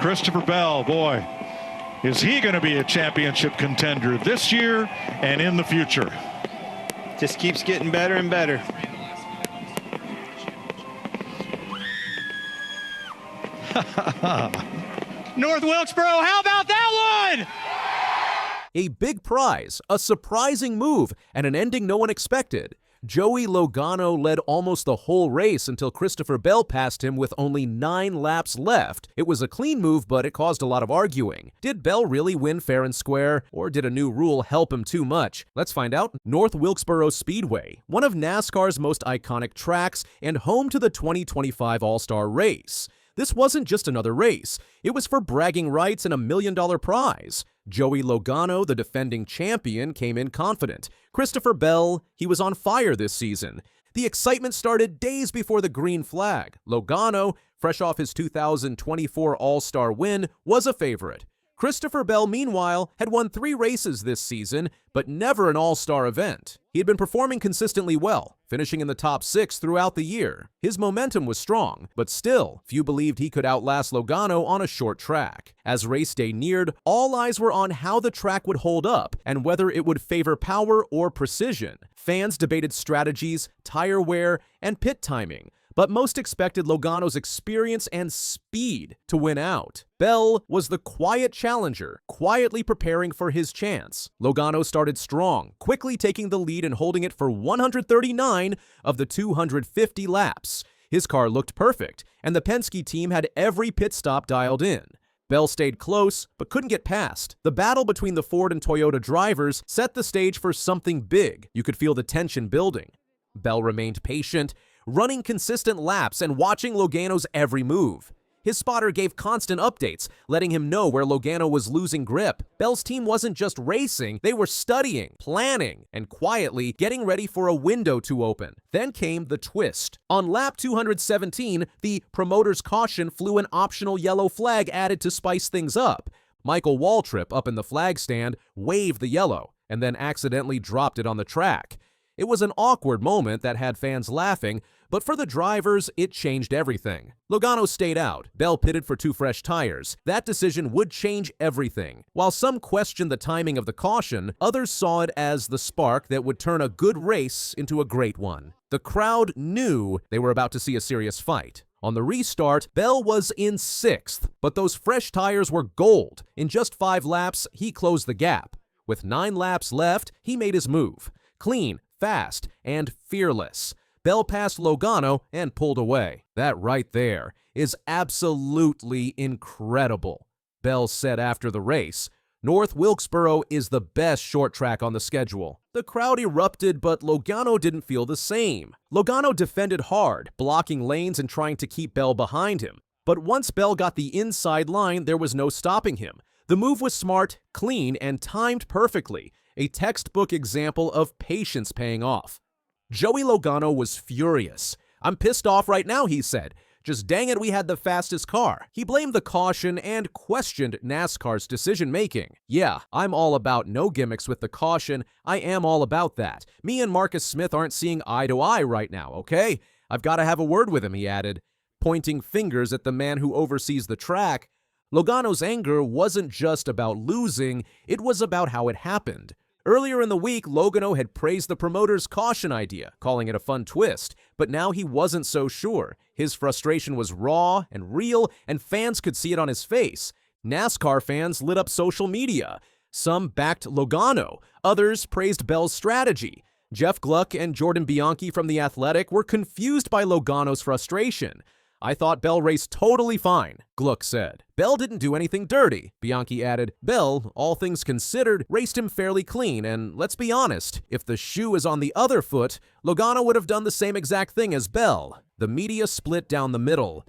Christopher Bell, boy, is he going to be a championship contender this year and in the future? Just keeps getting better and better. North Wilkesboro, how about that one? A big prize, a surprising move, and an ending no one expected. Joey Logano led almost the whole race until Christopher Bell passed him with only 9 laps left. It was a clean move, but it caused a lot of arguing. Did Bell really win fair and square, or did a new rule help him too much? Let's find out. North Wilkesboro Speedway, one of NASCAR's most iconic tracks and home to the 2025 All-Star Race. This wasn't just another race. It was for bragging rights and a $1 million prize. Joey Logano, the defending champion, came in confident. Christopher Bell, he was on fire this season. The excitement started days before the green flag. Logano, fresh off his 2024 All-Star win, was a favorite. Christopher Bell, meanwhile, had won 3 races this season, but never an all-star event. He had been performing consistently well, finishing in the top 6 throughout the year. His momentum was strong, but still, few believed he could outlast Logano on a short track. As race day neared, all eyes were on how the track would hold up and whether it would favor power or precision. Fans debated strategies, tire wear, and pit timing, but most expected Logano's experience and speed to win out. Bell was the quiet challenger, quietly preparing for his chance. Logano started strong, quickly taking the lead and holding it for 139 of the 250 laps. His car looked perfect, and the Penske team had every pit stop dialed in. Bell stayed close, but couldn't get past. The battle between the Ford and Toyota drivers set the stage for something big. You could feel the tension building. Bell remained patient, running consistent laps and watching Logano's every move. His spotter gave constant updates, letting him know where Logano was losing grip. Bell's team wasn't just racing, they were studying, planning, and quietly getting ready for a window to open. Then came the twist. On lap 217, the promoter's caution flew an optional yellow flag added to spice things up. Michael Waltrip, up in the flag stand, waved the yellow, and then accidentally dropped it on the track. It was an awkward moment that had fans laughing, but for the drivers, it changed everything. Logano stayed out. Bell pitted for 2 fresh tires. That decision would change everything. While some questioned the timing of the caution, others saw it as the spark that would turn a good race into a great one. The crowd knew they were about to see a serious fight. On the restart, Bell was in 6th, but those fresh tires were gold. In just 5 laps, he closed the gap. With 9 laps left, he made his move. Clean, fast, and fearless. Bell passed Logano and pulled away. That right there is absolutely incredible. Bell said after the race, "North Wilkesboro is the best short track on the schedule." The crowd erupted, but Logano didn't feel the same. Logano defended hard, blocking lanes and trying to keep Bell behind him. But once Bell got the inside line, there was no stopping him. The move was smart, clean, and timed perfectly. A textbook example of patience paying off. Joey Logano was furious. "I'm pissed off right now," he said. "Just dang it, we had the fastest car." He blamed the caution and questioned NASCAR's decision-making. "Yeah, I'm all about no gimmicks with the caution. I am all about that. Me and Marcus Smith aren't seeing eye to eye right now, okay? I've got to have a word with him," he added, pointing fingers at the man who oversees the track. Logano's anger wasn't just about losing, it was about how it happened. Earlier in the week, Logano had praised the promoter's caution idea, calling it a fun twist, but now he wasn't so sure. His frustration was raw and real, and fans could see it on his face. NASCAR fans lit up social media. Some backed Logano, others praised Bell's strategy. Jeff Gluck and Jordan Bianchi from The Athletic were confused by Logano's frustration. "I thought Bell raced totally fine," Gluck said. "Bell didn't do anything dirty," Bianchi added. "Bell, all things considered, raced him fairly clean, and let's be honest, if the shoe is on the other foot, Logano would have done the same exact thing as Bell." The media split down the middle.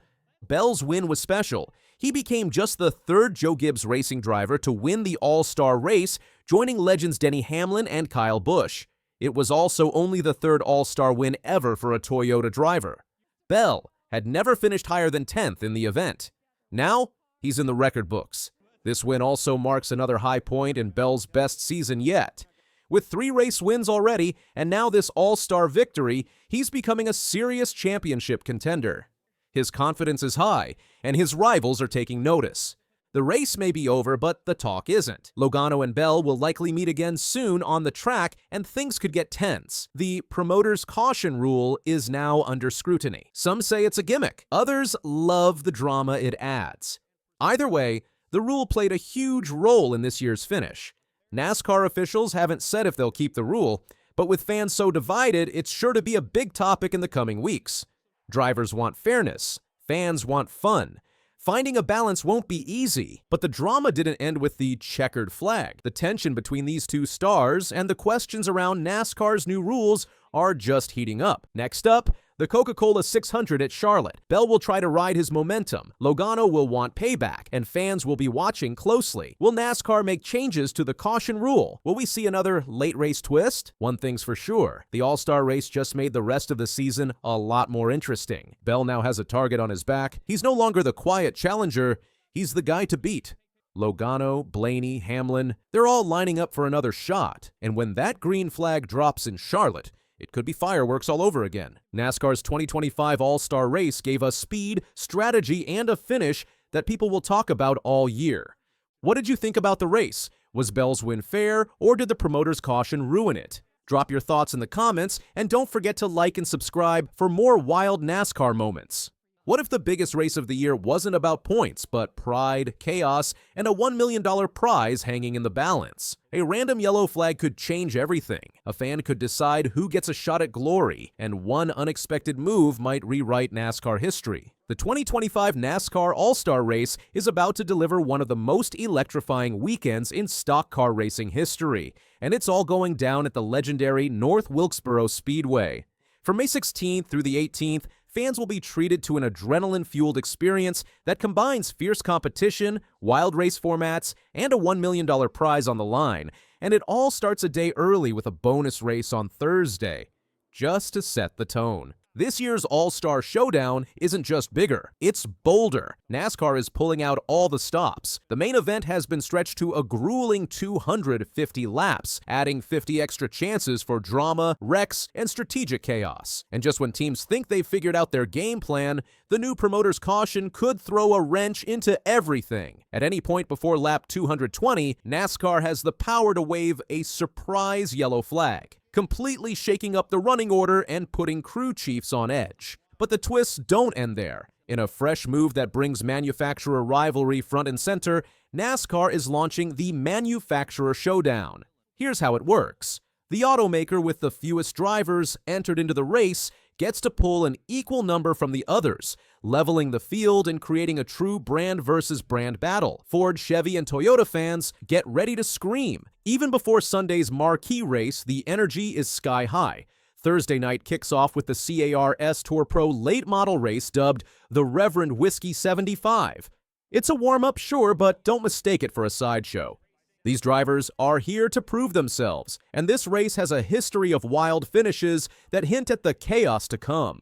Bell's win was special. He became just the 3rd Joe Gibbs Racing driver to win the All-Star race, joining legends Denny Hamlin and Kyle Busch. It was also only the 3rd All-Star win ever for a Toyota driver. Bell had never finished higher than 10th in the event. Now, he's in the record books. This win also marks another high point in Bell's best season yet. With 3 race wins already, and now this all-star victory, he's becoming a serious championship contender. His confidence is high, and his rivals are taking notice. The race may be over, but the talk isn't. Logano and Bell will likely meet again soon on the track, and things could get tense. The promoter's caution rule is now under scrutiny. Some say it's a gimmick. Others love the drama it adds. Either way, the rule played a huge role in this year's finish. NASCAR officials haven't said if they'll keep the rule, but with fans so divided, it's sure to be a big topic in the coming weeks. Drivers want fairness. Fans want fun. Finding a balance won't be easy, but the drama didn't end with the checkered flag. The tension between these two stars and the questions around NASCAR's new rules are just heating up. Next up, the Coca-Cola 600 at Charlotte. Bell will try to ride his momentum. Logano will want payback, and fans will be watching closely. Will NASCAR make changes to the caution rule? Will we see another late race twist? One thing's for sure, the All-Star race just made the rest of the season a lot more interesting. Bell now has a target on his back. He's no longer the quiet challenger, he's the guy to beat. Logano, Blaney, Hamlin, they're all lining up for another shot. And when that green flag drops in Charlotte, it could be fireworks all over again. NASCAR's 2025 All-Star race gave us speed, strategy, and a finish that people will talk about all year. What did you think about the race? Was Bell's win fair, or did the promoter's caution ruin it? Drop your thoughts in the comments, and don't forget to like and subscribe for more wild NASCAR moments. What if the biggest race of the year wasn't about points, but pride, chaos, and a $1 million prize hanging in the balance? A random yellow flag could change everything. A fan could decide who gets a shot at glory, and one unexpected move might rewrite NASCAR history. The 2025 NASCAR All-Star Race is about to deliver one of the most electrifying weekends in stock car racing history, and it's all going down at the legendary North Wilkesboro Speedway. From May 16th through the 18th, fans will be treated to an adrenaline-fueled experience that combines fierce competition, wild race formats, and a $1 million prize on the line. And it all starts a day early with a bonus race on Thursday, just to set the tone. This year's All-Star Showdown isn't just bigger, it's bolder. NASCAR is pulling out all the stops. The main event has been stretched to a grueling 250 laps, adding 50 extra chances for drama, wrecks, and strategic chaos. And just when teams think they've figured out their game plan, the new promoter's caution could throw a wrench into everything. At any point before lap 220, NASCAR has the power to wave a surprise yellow flag, completely shaking up the running order and putting crew chiefs on edge. But the twists don't end there. In a fresh move that brings manufacturer rivalry front and center, NASCAR is launching the Manufacturer Showdown. Here's how it works. The automaker with the fewest drivers entered into the race gets to pull an equal number from the others, leveling the field and creating a true brand versus brand battle. Ford, Chevy, and Toyota fans get ready to scream. Even before Sunday's marquee race, the energy is sky high. Thursday night kicks off with the CAR S Tour Pro late model race dubbed the Reverend Whiskey 75. It's a warm-up, sure, but don't mistake it for a sideshow. These drivers are here to prove themselves, and this race has a history of wild finishes that hint at the chaos to come.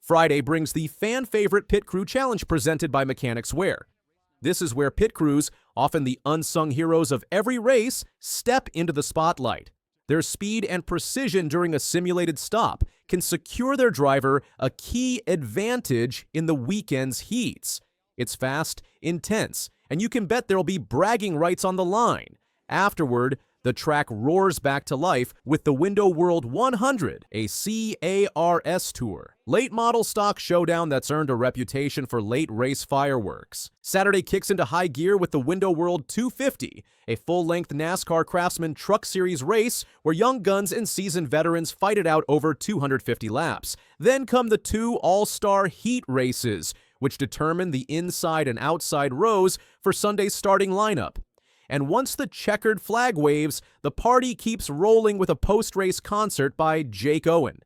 Friday brings the fan-favorite Pit Crew Challenge presented by Mechanics Wear. This is where pit crews, often the unsung heroes of every race, step into the spotlight. Their speed and precision during a simulated stop can secure their driver a key advantage in the weekend's heats. It's fast, intense, and you can bet there'll be bragging rights on the line. Afterward, the track roars back to life with the Window World 100, a CARS tour. Late model stock showdown that's earned a reputation for late race fireworks. Saturday kicks into high gear with the Window World 250, a full-length NASCAR Craftsman Truck Series race where young guns and seasoned veterans fight it out over 250 laps. Then come the two all-star heat races, which determine the inside and outside rows for Sunday's starting lineup. And once the checkered flag waves, the party keeps rolling with a post-race concert by Jake Owen.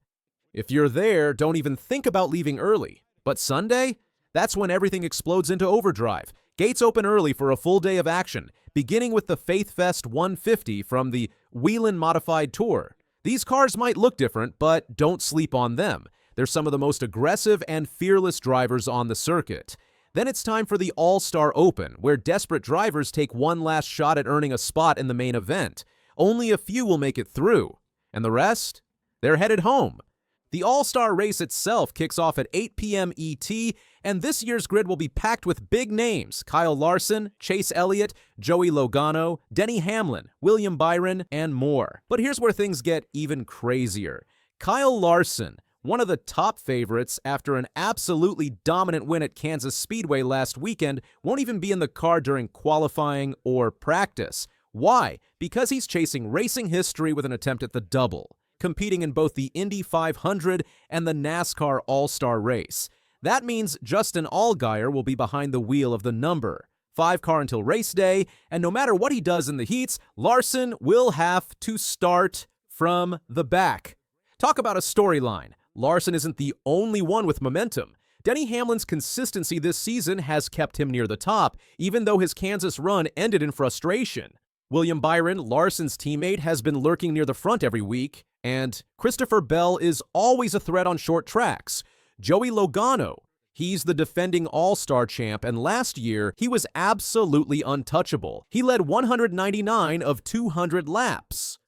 If you're there, don't even think about leaving early. But Sunday? That's when everything explodes into overdrive. Gates open early for a full day of action, beginning with the Faith Fest 150 from the Whelen Modified Tour. These cars might look different, but don't sleep on them. They're some of the most aggressive and fearless drivers on the circuit. Then it's time for the All-Star Open, where desperate drivers take one last shot at earning a spot in the main event. Only a few will make it through. And the rest? They're headed home. The All-Star race itself kicks off at 8 p.m. ET, and this year's grid will be packed with big names: Kyle Larson, Chase Elliott, Joey Logano, Denny Hamlin, William Byron, and more. But here's where things get even crazier. Kyle Larson, one of the top favorites after an absolutely dominant win at Kansas Speedway last weekend, won't even be in the car during qualifying or practice. Why? Because he's chasing racing history with an attempt at the double, competing in both the Indy 500 and the NASCAR All-Star race. That means Justin Allgaier will be behind the wheel of the number 5 car until race day, and no matter what he does in the heats, Larson will have to start from the back. Talk about a storyline. Larson isn't the only one with momentum. Denny Hamlin's consistency this season has kept him near the top, even though his Kansas run ended in frustration. William Byron, Larson's teammate, has been lurking near the front every week, and Christopher Bell is always a threat on short tracks. Joey Logano, he's the defending All-Star champ, and last year he was absolutely untouchable. He led 199 of 200 laps.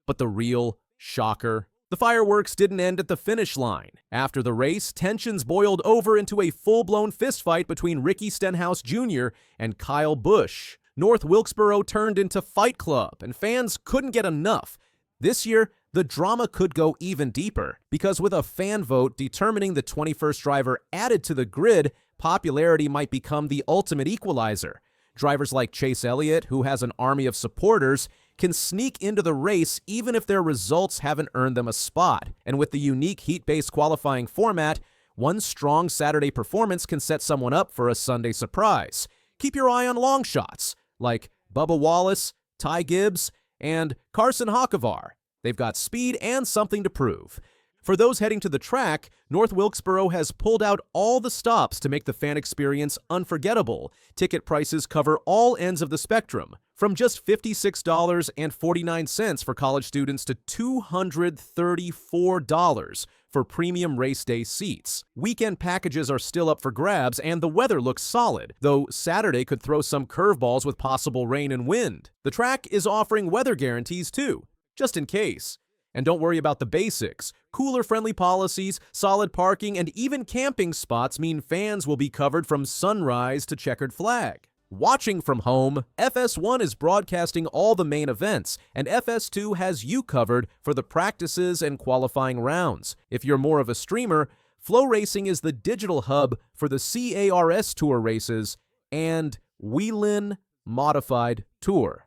But the real shocker: the fireworks didn't end at the finish line. After the race, tensions boiled over into a full-blown fistfight between Ricky Stenhouse Jr. and Kyle Busch. North Wilkesboro turned into Fight Club, and fans couldn't get enough. This year, the drama could go even deeper, because with a fan vote determining the 21st driver added to the grid, popularity might become the ultimate equalizer. Drivers like Chase Elliott, who has an army of supporters, can sneak into the race even if their results haven't earned them a spot. And with the unique heat-based qualifying format, one strong Saturday performance can set someone up for a Sunday surprise. Keep your eye on long shots like Bubba Wallace, Ty Gibbs, and Carson Hocevar. They've got speed and something to prove. For those heading to the track, North Wilkesboro has pulled out all the stops to make the fan experience unforgettable. Ticket prices cover all ends of the spectrum, from just $56.49 for college students to $234 for premium race day seats. Weekend packages are still up for grabs, and the weather looks solid, though Saturday could throw some curveballs with possible rain and wind. The track is offering weather guarantees too, just in case. And don't worry about the basics. Cooler-friendly policies, solid parking, and even camping spots mean fans will be covered from sunrise to checkered flag. Watching from home, FS1 is broadcasting all the main events, and FS2 has you covered for the practices and qualifying rounds. If you're more of a streamer, Flow Racing is the digital hub for the CARS Tour races and Wheelin Modified Tour.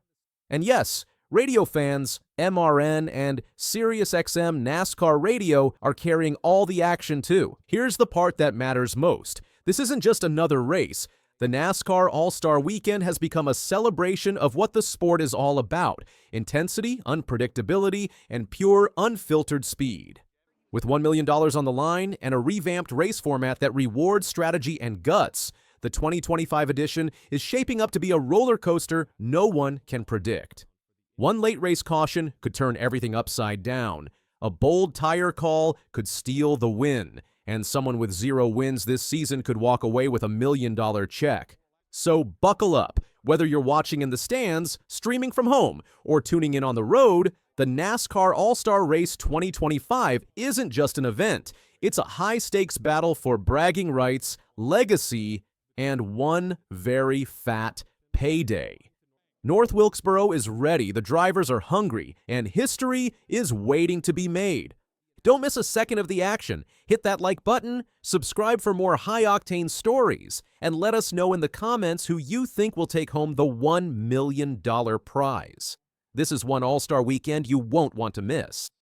And yes, radio fans, MRN and SiriusXM NASCAR Radio are carrying all the action too. Here's the part that matters most. This isn't just another race. The NASCAR All-Star Weekend has become a celebration of what the sport is all about: intensity, unpredictability, and pure, unfiltered speed. With $1 million on the line and a revamped race format that rewards strategy and guts, the 2025 edition is shaping up to be a roller coaster no one can predict. One late race caution could turn everything upside down. A bold tire call could steal the win, and someone with 0 wins this season could walk away with $1 million check. So buckle up. Whether you're watching in the stands, streaming from home, or tuning in on the road, the NASCAR All-Star Race 2025 isn't just an event. It's a high-stakes battle for bragging rights, legacy, and one very fat payday. North Wilkesboro is ready, the drivers are hungry, and history is waiting to be made. Don't miss a second of the action. Hit that like button, subscribe for more high-octane stories, and let us know in the comments who you think will take home the $1 million prize. This is one All-Star Weekend you won't want to miss.